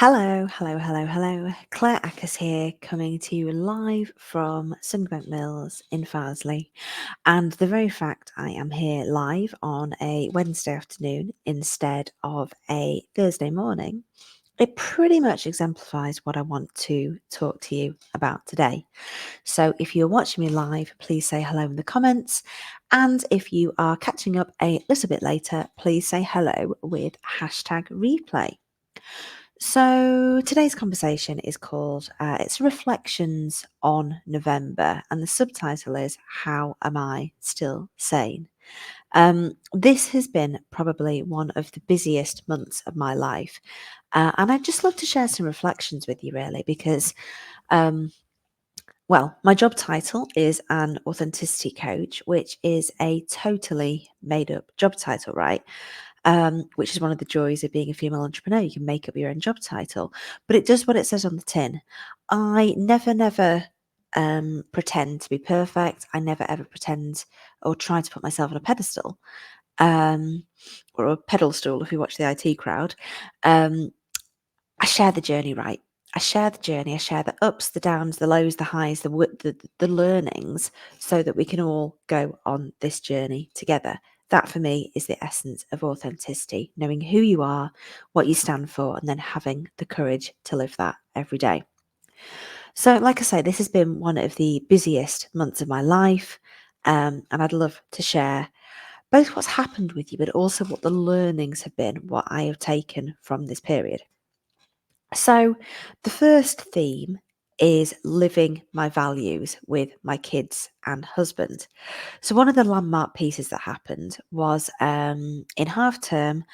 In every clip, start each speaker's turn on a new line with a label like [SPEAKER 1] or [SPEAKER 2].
[SPEAKER 1] Hello, hello, hello, hello. Claire Ackers here, coming to you live from Sunbank Mills in Farsley. And the very fact I am here live on a Wednesday afternoon instead of a Thursday morning, it pretty much exemplifies what I want to talk to you about today. So if you're watching me live, please say hello in the comments. And if you are catching up a little bit later, please say hello with hashtag replay. So today's conversation is called it's Reflections on November, and the subtitle is How Am I Still Sane? This has been probably one of the busiest months of my life, and I'd just love to share some reflections with you, really, because well, my job title is an authenticity coach, which is a totally made up job title, right? Which is one of the joys of being a female entrepreneur. You can make up your own job title, but it does what it says on the tin. I never pretend to be perfect. I never ever pretend or try to put myself on a pedestal or a pedal stool if you watch the IT crowd. I share the journey, right? I share the journey. I share the ups, the downs, the lows, the highs, the learnings, so that we can all go on this journey together. That for me is the essence of authenticity, knowing who you are, what you stand for, and then having the courage to live that every day. So, like I say, this has been one of the busiest months of my life, and I'd love to share both what's happened with you, but also what the learnings have been, what I have taken from this period. So, the first theme is living my values with my kids and husband. So, one of the landmark pieces that happened was in half term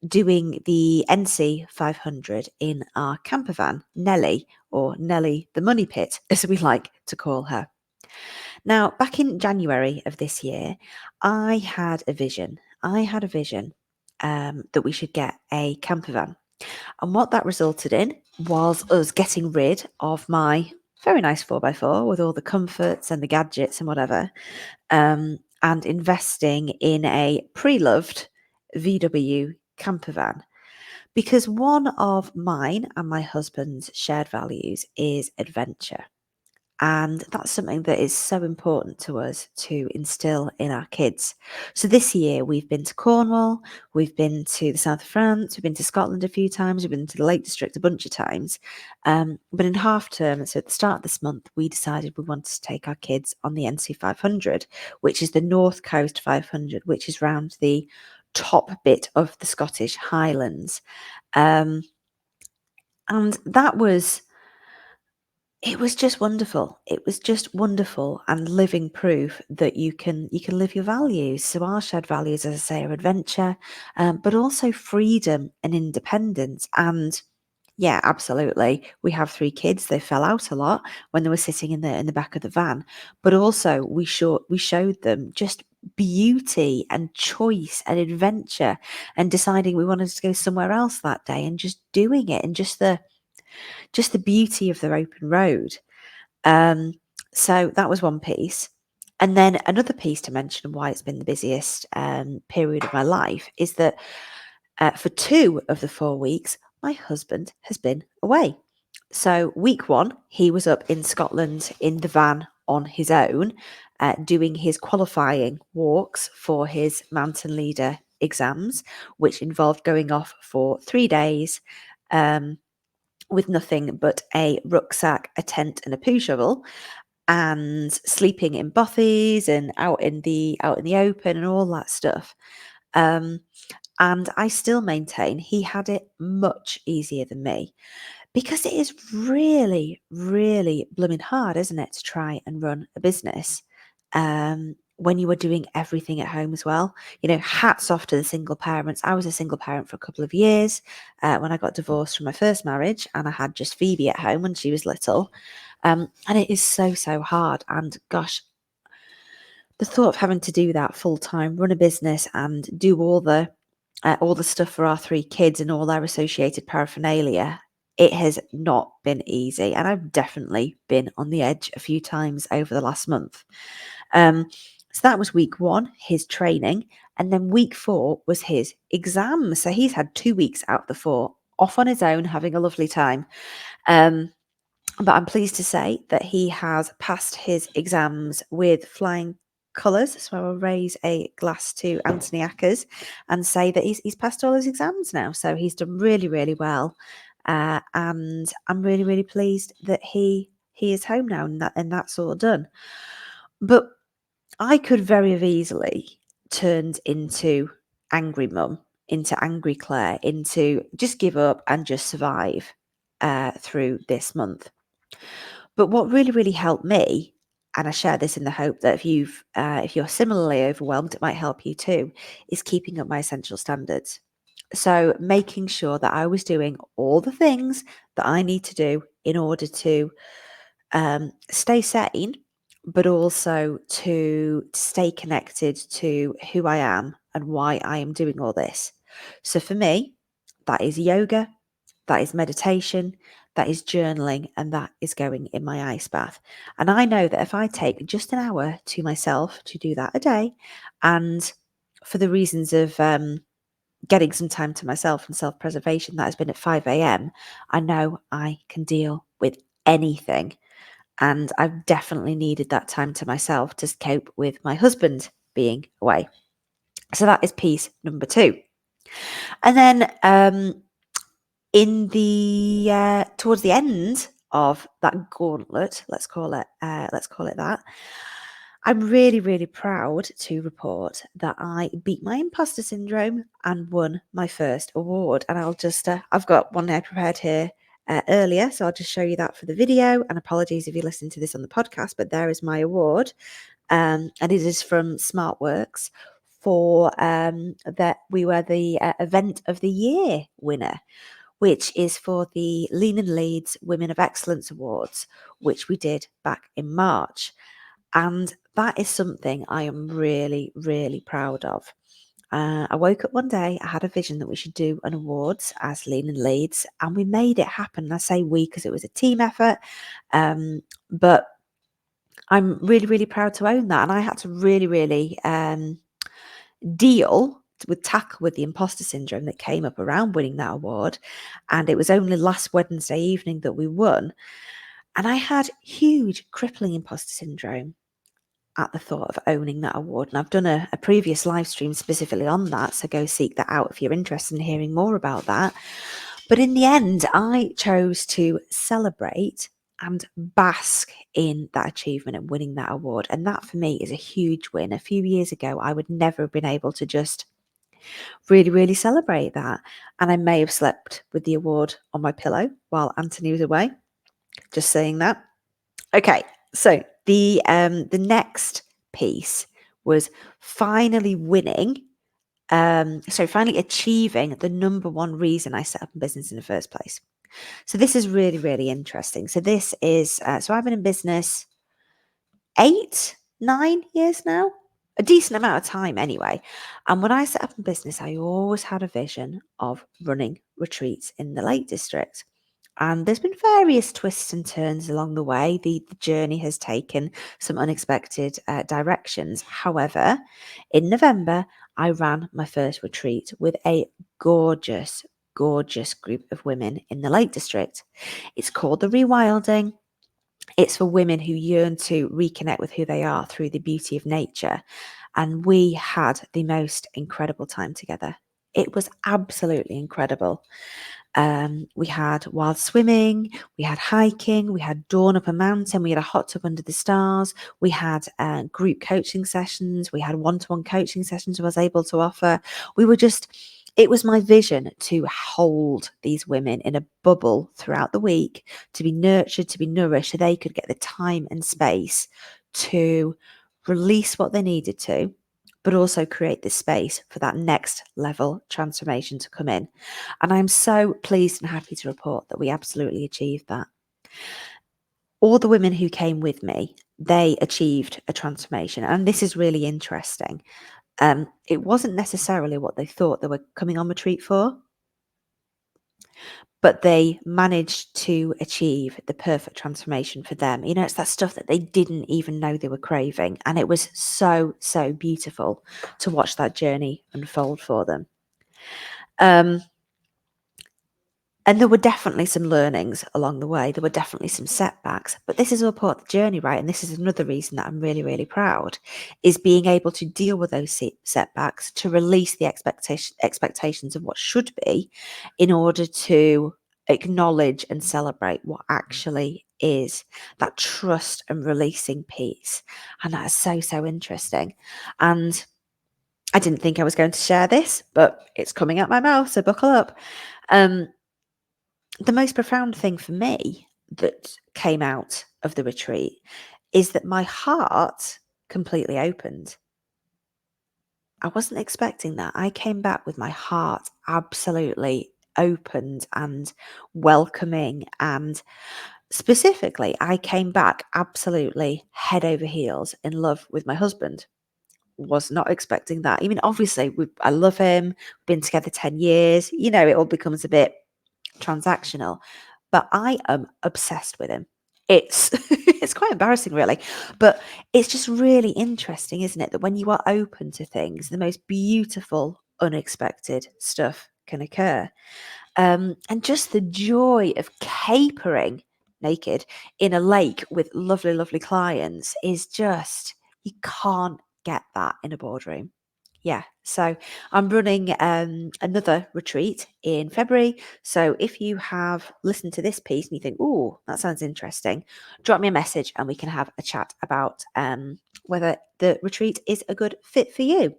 [SPEAKER 1] doing the NC 500 in our camper van, Nellie, or Nellie the Money Pit, as we like to call her. Now, back in January of this year, I had a vision. That we should get a camper van. And what that resulted in was us getting rid of my very nice 4x4 with all the comforts and the gadgets and whatever, and investing in a pre-loved VW camper van. Because one of mine and my husband's shared values is adventure. And that's something that is so important to us to instill in our kids. So this year we've been to Cornwall, we've been to the south of France, we've been to Scotland a few times, we've been to the Lake District a bunch of times. But in half term, so at the start of this month, we decided we wanted to take our kids on the NC 500, which is the North Coast 500, which is round the top bit of the Scottish Highlands. And that was it was just wonderful. It was just wonderful and living proof that you can live your values. So our shared values, as I say, are adventure, but also freedom and independence. And yeah, absolutely. We have 3 kids. They fell out a lot when they were sitting in the back of the van. But also we showed them just beauty and choice and adventure and deciding we wanted to go somewhere else that day and just doing it and just the beauty of their open road. So that was one piece. And then another piece to mention why it's been the busiest period of my life is that for 2 of the 4 weeks, my husband has been away. So week 1, he was up in Scotland in the van on his own, doing his qualifying walks for his mountain leader exams, which involved going off for 3 days. With nothing but a rucksack, a tent, and a poo shovel, and sleeping in bothies and out in the open and all that stuff. And I still maintain he had it much easier than me because it is really, really blooming hard, isn't it, to try and run a business when you are doing everything at home as well. You know, hats off to the single parents. I was a single parent for a couple of years when I got divorced from my first marriage, and I had just Phoebe at home when she was little. And it is so hard. And gosh, the thought of having to do that full time, run a business, and do all the stuff for our 3 kids and all their associated paraphernalia, it has not been easy. And I've definitely been on the edge a few times over the last month. So that was week 1, his training. And then week 4 was his exam. So he's had 2 weeks out of the 4 off on his own, having a lovely time. But I'm pleased to say that he has passed his exams with flying colours. So I will raise a glass to Anthony Ackers and say that he's passed all his exams now. So he's done really, really well. And I'm really, really pleased that he is home now and that's all done. But I could very have easily turned into angry mum, into angry Claire, into just give up and just survive through this month. But what really, really helped me, and I share this in the hope that if you're similarly overwhelmed, it might help you too, is keeping up my essential standards. So making sure that I was doing all the things that I need to do in order to stay sane, but also to stay connected to who I am and why I am doing all this. So for me, that is yoga, that is meditation, that is journaling, and that is going in my ice bath. And I know that if I take just an hour to myself to do that a day, and for the reasons of getting some time to myself and self-preservation, that has been at 5 a.m., I know I can deal with anything. And I've definitely needed that time to myself to cope with my husband being away. So that is piece number 2. And then in the towards the end of that gauntlet, let's call it that, I'm really, really proud to report that I beat my imposter syndrome and won my first award. And I'll just, I've got one I prepared here earlier, so I'll just show you that for the video. And apologies if you listen to this on the podcast, but there is my award. And it is from SmartWorks for that we were the Event of the Year winner, which is for the Lean and Leeds Women of Excellence Awards, which we did back in March. And that is something I am really, really proud of. I woke up one day, I had a vision that we should do an awards as Lean and Leeds, and we made it happen. I say we because it was a team effort, but I'm really, really proud to own that. And I had to really, really tackle with the imposter syndrome that came up around winning that award. And it was only last Wednesday evening that we won. And I had huge crippling imposter syndrome at the thought of owning that award. And I've done a previous live stream specifically on that, so go seek that out if you're interested in hearing more about that. But in the end, I chose to celebrate and bask in that achievement and winning that award. And that for me is a huge win. A few years ago, I would never have been able to just really, really celebrate that. And I may have slept with the award on my pillow while Anthony was away. Just saying that. Okay, so the next piece was finally finally achieving the number one reason I set up a business in the first place. So this is really, really interesting. So this is, so I've been in business 8, 9 years now, a decent amount of time anyway. And when I set up a business, I always had a vision of running retreats in the Lake District. And there's been various twists and turns along the way. The journey has taken some unexpected directions. However, in November, I ran my first retreat with a gorgeous, gorgeous group of women in the Lake District. It's called the Rewilding. It's for women who yearn to reconnect with who they are through the beauty of nature. And we had the most incredible time together. It was absolutely incredible. We had wild swimming, we had hiking, we had dawn up a mountain, we had a hot tub under the stars, we had group coaching sessions, we had one-to-one coaching sessions I was able to offer. It was my vision to hold these women in a bubble throughout the week, to be nurtured, to be nourished, so they could get the time and space to release what they needed to, but also create the space for that next level transformation to come in. And I'm so pleased and happy to report that we absolutely achieved that. All the women who came with me, they achieved a transformation. And this is really interesting. It wasn't necessarily what they thought they were coming on retreat for, but they managed to achieve the perfect transformation for them. You know, it's that stuff that they didn't even know they were craving. And it was so, so beautiful to watch that journey unfold for them. And there were definitely some learnings along the way. There were definitely some setbacks, but this is all part of the journey, right? And this is another reason that I'm really, really proud, is being able to deal with those setbacks, to release the expectations of what should be, in order to acknowledge and celebrate what actually is, that trust and releasing piece. And that is so, so interesting. And I didn't think I was going to share this, but it's coming out my mouth, so buckle up. Um, the most profound thing for me that came out of the retreat is that my heart completely opened. I wasn't expecting that. I came back with my heart absolutely opened and welcoming, and specifically, I came back absolutely head over heels in love with my husband. Was not expecting that. I mean, obviously, I love him, been together 10 years, it all becomes a bit transactional, but I am obsessed with him. It's it's quite embarrassing, really, but it's just really interesting, isn't it, that when you are open to things, the most beautiful, unexpected stuff can occur. And just the joy of capering naked in a lake with lovely, lovely clients is just, you can't get that in a boardroom. Yeah, so I'm running another retreat in February. So if you have listened to this piece and you think, "Oh, that sounds interesting," drop me a message and we can have a chat about whether the retreat is a good fit for you.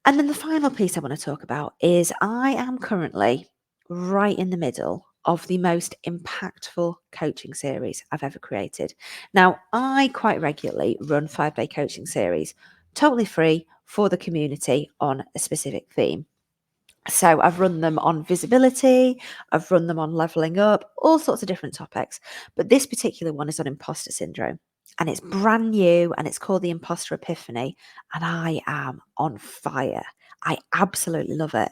[SPEAKER 1] And then the final piece I want to talk about is I am currently right in the middle of the most impactful coaching series I've ever created. Now, I quite regularly run 5-day coaching series, totally free for the community on a specific theme. So I've run them on visibility, I've run them on leveling up, all sorts of different topics. But this particular one is on imposter syndrome. And it's brand new and it's called the Imposter Epiphany. And I am on fire. I absolutely love it.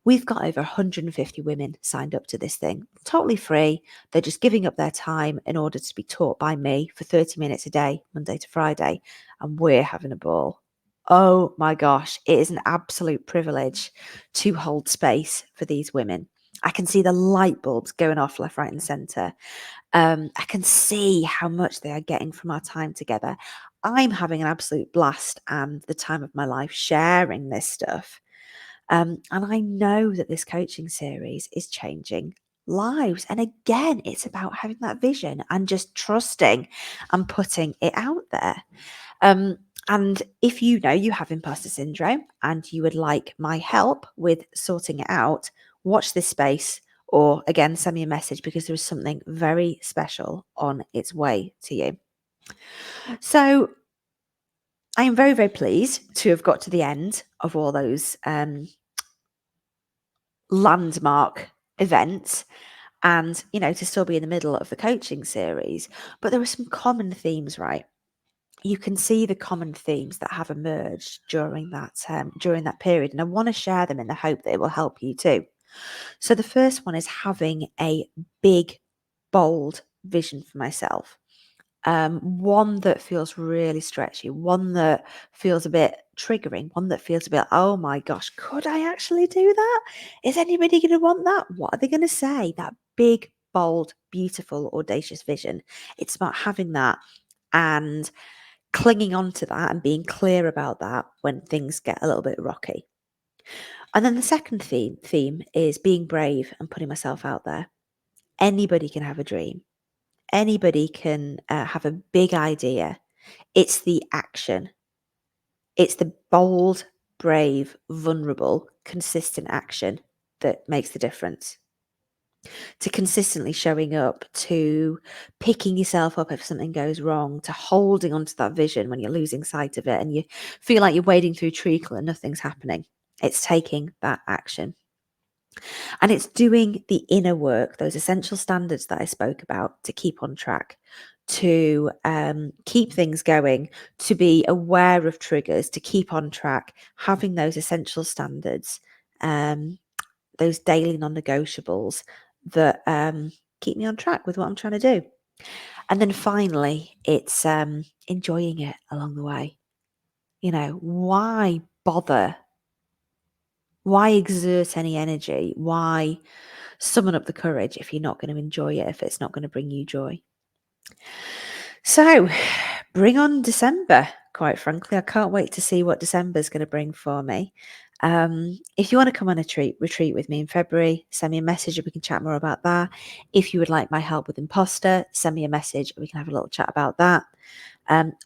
[SPEAKER 1] We've got over 150 women signed up to this thing, totally free. They're just giving up their time in order to be taught by me for 30 minutes a day, Monday to Friday. And we're having a ball. Oh my gosh, it is an absolute privilege to hold space for these women. I can see the light bulbs going off left, right, and centre. I can see how much they are getting from our time together. I'm having an absolute blast and the time of my life sharing this stuff. And I know that this coaching series is changing lives. And again, it's about having that vision and just trusting and putting it out there. And if you know you have imposter syndrome and you would like my help with sorting it out, watch this space or again, send me a message because there is something very special on its way to you. So I am very, very pleased to have got to the end of all those landmark events and, to still be in the middle of the coaching series. But there are some common themes, right? You can see the common themes that have emerged during that period, and I want to share them in the hope that it will help you too. So the first one is having a big, bold vision for myself. One that feels really stretchy, one that feels a bit triggering, one that feels a bit, oh my gosh, could I actually do that? Is anybody going to want that? What are they going to say? That big, bold, beautiful, audacious vision. It's about having that and clinging on to that and being clear about that when things get a little bit rocky. And then the second theme is being brave and putting myself out there. Anybody can have a dream. Anybody can have a big idea. It's the action. It's the bold, brave, vulnerable, consistent action that makes the difference. To consistently showing up, to picking yourself up if something goes wrong, to holding onto that vision when you're losing sight of it and you feel like you're wading through treacle and nothing's happening. It's taking that action. And it's doing the inner work, those essential standards that I spoke about to keep on track, to keep things going, to be aware of triggers, to keep on track, having those essential standards, those daily non-negotiables that keep me on track with what I'm trying to do. And then finally, it's enjoying it along the way. Why bother Why exert any energy? Why summon up the courage if you're not going to enjoy it, if it's not going to bring you joy? So, bring on December, quite frankly. I can't wait to see what December's going to bring for me. If you want to come on a retreat with me in February, send me a message and we can chat more about that. If you would like my help with Imposter, send me a message and we can have a little chat about that.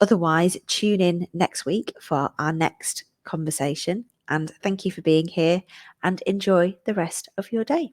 [SPEAKER 1] Otherwise, tune in next week for our next conversation. And thank you for being here and enjoy the rest of your day.